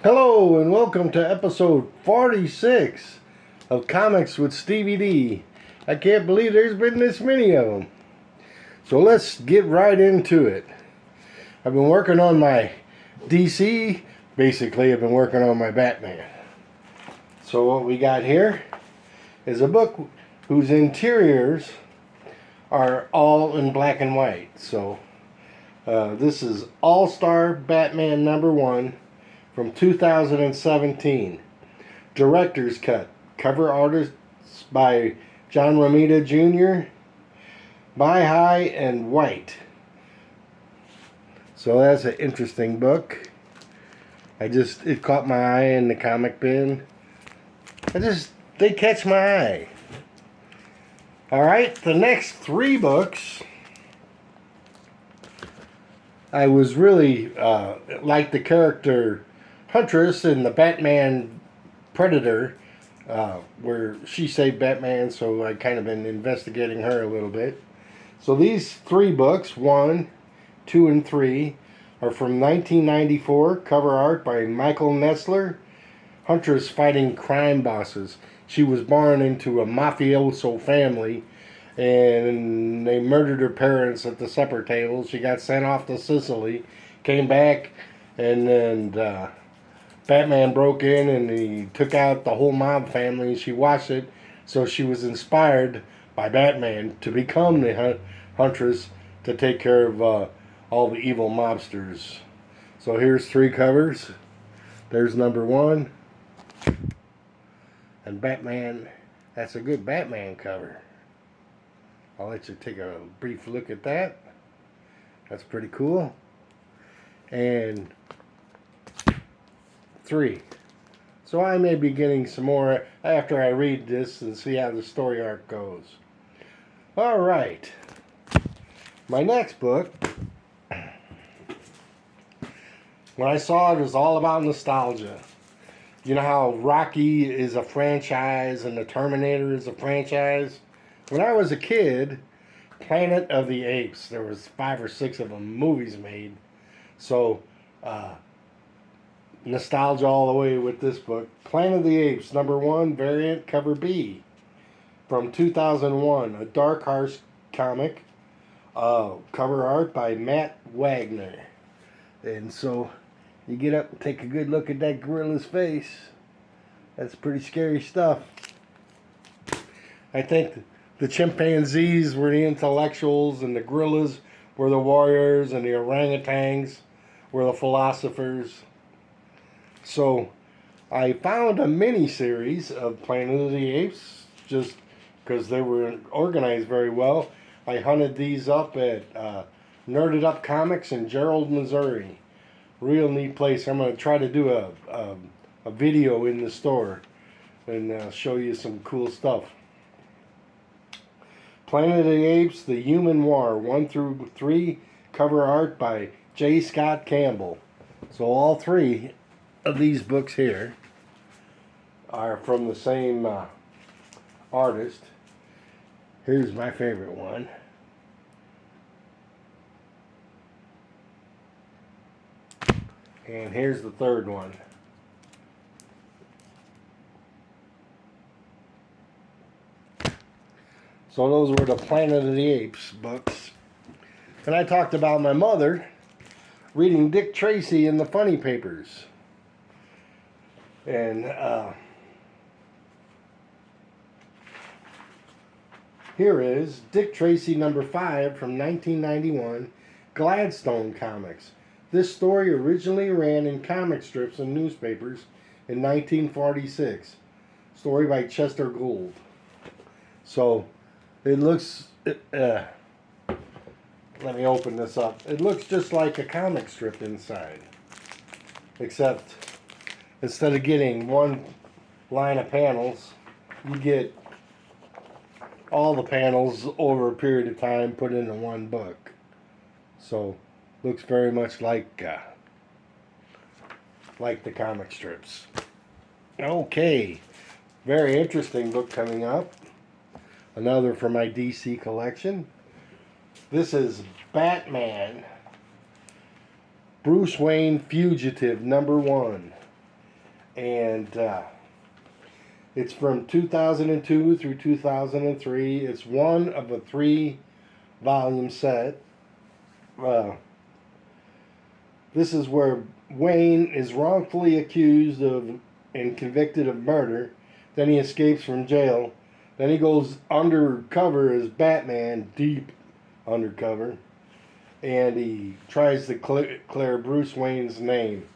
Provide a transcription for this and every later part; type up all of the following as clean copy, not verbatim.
Hello and welcome to episode 46 of Comics with Stevey D. I can't believe there's been this many of them. So let's get right into it. I've been working on my DC. Basically, I've been working on my Batman. So what we got here is a book whose interiors are all in black and white. So this is All-Star Batman #1 from 2017. Director's cut. Cover artists by John Romita Jr., High and White. So that's an interesting book. It caught my eye in the comic bin. They catch my eye. Alright, the next 3 books I was really like the character Huntress in the Batman Predator, where she saved Batman, so I kind of been investigating her a little bit. So these 3 books, 1, 2, and 3, are from 1994, cover art by Michael Nessler. Huntress fighting crime bosses. She was born into a mafioso family, and they murdered her parents at the supper table. She got sent off to Sicily, came back, and then Batman broke in and he took out the whole mob family. She watched it, so she was inspired by Batman to become the Huntress to take care of all the evil mobsters. So here's 3 covers. There's #1. And Batman, that's a good Batman cover. I'll let you take a brief look at that. That's pretty cool. And 3. So I may be getting some more after I read this and see how the story arc goes. Alright. My next book, when I saw it, was all about nostalgia. You know how Rocky is a franchise and the Terminator is a franchise? When I was a kid, Planet of the Apes, there was 5 or 6 of them movies made. So, nostalgia all the way with this book. Planet of the Apes, #1, variant, cover B, from 2001. A Dark Horse comic, cover art by Matt Wagner. And so, you get up and take a good look at that gorilla's face. That's pretty scary stuff. I think the chimpanzees were the intellectuals, and the gorillas were the warriors, and the orangutans were the philosophers. So I found a mini-series of Planet of the Apes just because they were organized very well. I hunted these up at Nerded Up Comics in Gerald, Missouri. Real neat place. I'm going to try to do a video in the store and show you some cool stuff. Planet of the Apes, The Human War, 1 through 3, cover art by J. Scott Campbell. So all 3 of these books here are from the same artist. Here's my favorite one. And here's the 3rd one. So those were the Planet of the Apes books. And I talked about my mother reading Dick Tracy in the funny papers. And here is Dick Tracy #5 from 1991, Gladstone Comics. This story originally ran in comic strips and newspapers in 1946. Story by Chester Gould. So it looks, let me open this up. It looks just like a comic strip inside. Except instead of getting one line of panels, you get all the panels over a period of time put into one book. So looks very much like the comic strips. Okay, very interesting book coming up. Another from my DC collection. This is Batman Bruce Wayne Fugitive #1. And it's from 2002 through 2003. It's one of a 3-volume set. Uh, this is where Wayne is wrongfully accused of and convicted of murder. Then he escapes from jail. Then he goes undercover as Batman, deep undercover. And he tries to clear Bruce Wayne's name.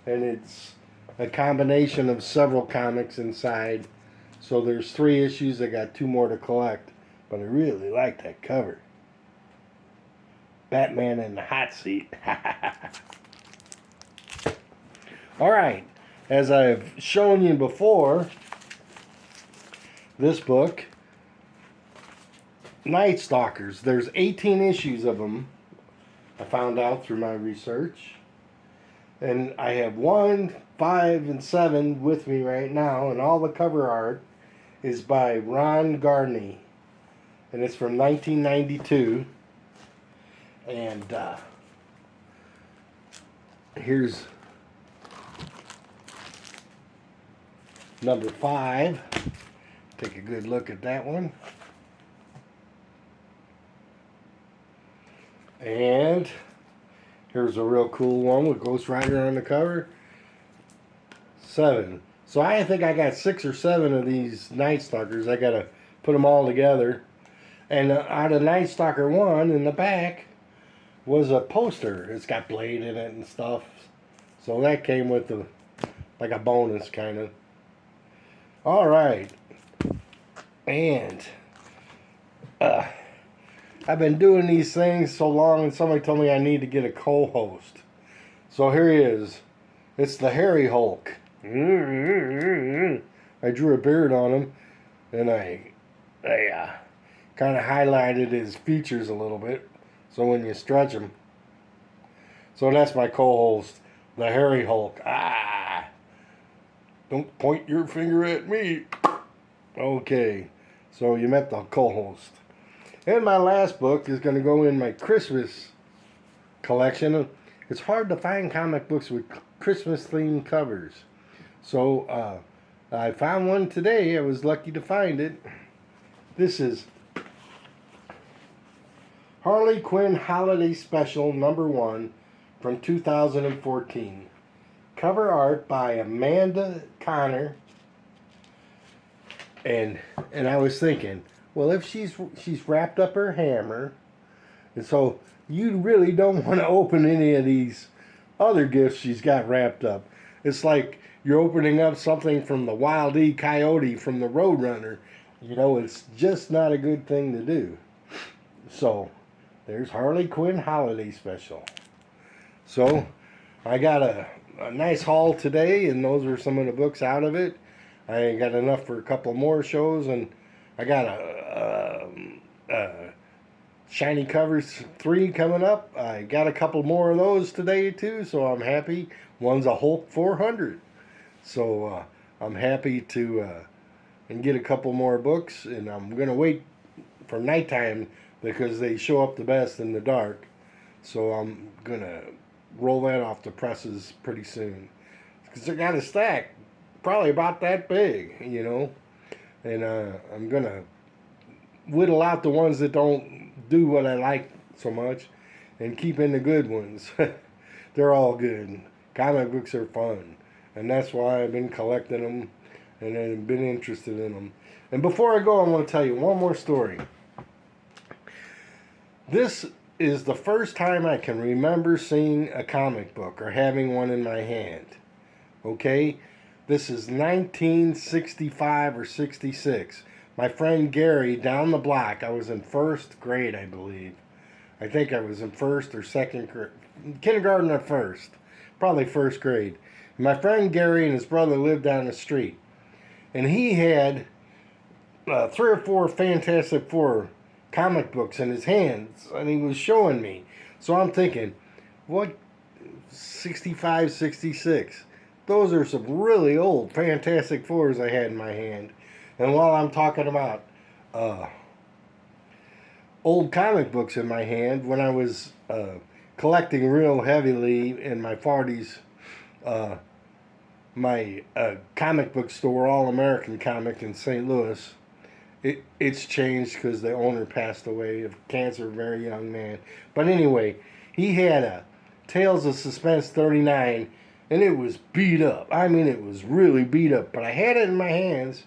And it's a combination of several comics inside. So there's 3 issues. I got 2 more to collect. But I really like that cover. Batman in the hot seat. Alright. As I've shown you before, this book, Night Stalkers. There's 18 issues of them. I found out through my research. And I have 1, 5, and 7 with me right now. And all the cover art is by Ron Garney. And it's from 1992. And here's number 5. Take a good look at that one. And here's a real cool one with Ghost Rider on the cover. 7. So I think I got 6 or 7 of these Night Stalkers. I gotta put them all together. And out of Night Stalker 1 in the back was a poster. It's got Blade in it and stuff. So that came with like a bonus kind of. Alright. And I've been doing these things so long, and somebody told me I need to get a co-host. So here he is. It's the Hairy Hulk. I drew a beard on him, and I kind of highlighted his features a little bit, so when you stretch him. So that's my co-host, the Hairy Hulk. Don't point your finger at me. Okay, so you met the co-host. And my last book is going to go in my Christmas collection. It's hard to find comic books with Christmas-themed covers. So I found one today. I was lucky to find it. This is Harley Quinn Holiday Special #1 from 2014. Cover art by Amanda Connor. And I was thinking, well, if she's wrapped up her hammer, and so you really don't want to open any of these other gifts she's got wrapped up. It's like you're opening up something from the Wild E. Coyote from the Roadrunner. You know, it's just not a good thing to do. So there's Harley Quinn Holiday Special. So I got a nice haul today, and those are some of the books out of it. I got enough for a couple more shows, and I got a Shiny Covers 3 coming up. I got a couple more of those today too, so I'm happy. One's a Hulk 400. So I'm happy to and get a couple more books, and I'm going to wait for nighttime because they show up the best in the dark. So I'm going to roll that off the presses pretty soon. Because I got a stack probably about that big, you know. And I'm going to whittle out the ones that don't do what I like so much and keep in the good ones. They're all good. Comic books are fun. And that's why I've been collecting them and I've been interested in them. And before I go, I want to tell you one more story. This is the first time I can remember seeing a comic book or having one in my hand. Okay? This is 1965 or 66. My friend Gary down the block, I was in first grade, I believe. I think I was in first or second grade. Kindergarten or first. Probably first grade. My friend Gary and his brother lived down the street. And he had 3 or 4 Fantastic Four comic books in his hands. And he was showing me. So I'm thinking, what? 65, 66. Those are some really old Fantastic Fours I had in my hand. And while I'm talking about old comic books in my hand, when I was collecting real heavily in my 40s, my comic book store, All American Comic in St. Louis. It's changed because the owner passed away of cancer, a very young man. But anyway, he had a Tales of Suspense 39, and it was beat up. I mean, it was really beat up. But I had it in my hands,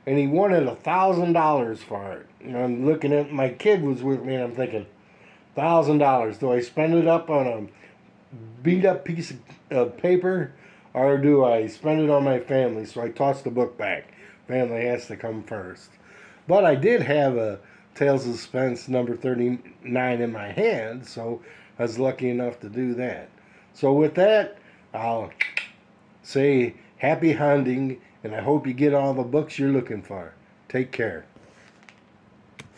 and he wanted $1,000 for it. And I'm looking at my kid was with me, and I'm thinking, $1,000. Do I spend it up on a beat up piece of paper, or do I spend it on my family? So I tossed the book back. Family has to come first. But I did have a Tales of Suspense number 39 in my hand, so I was lucky enough to do that. So with that, I'll say happy hunting, and I hope you get all the books you're looking for. Take care.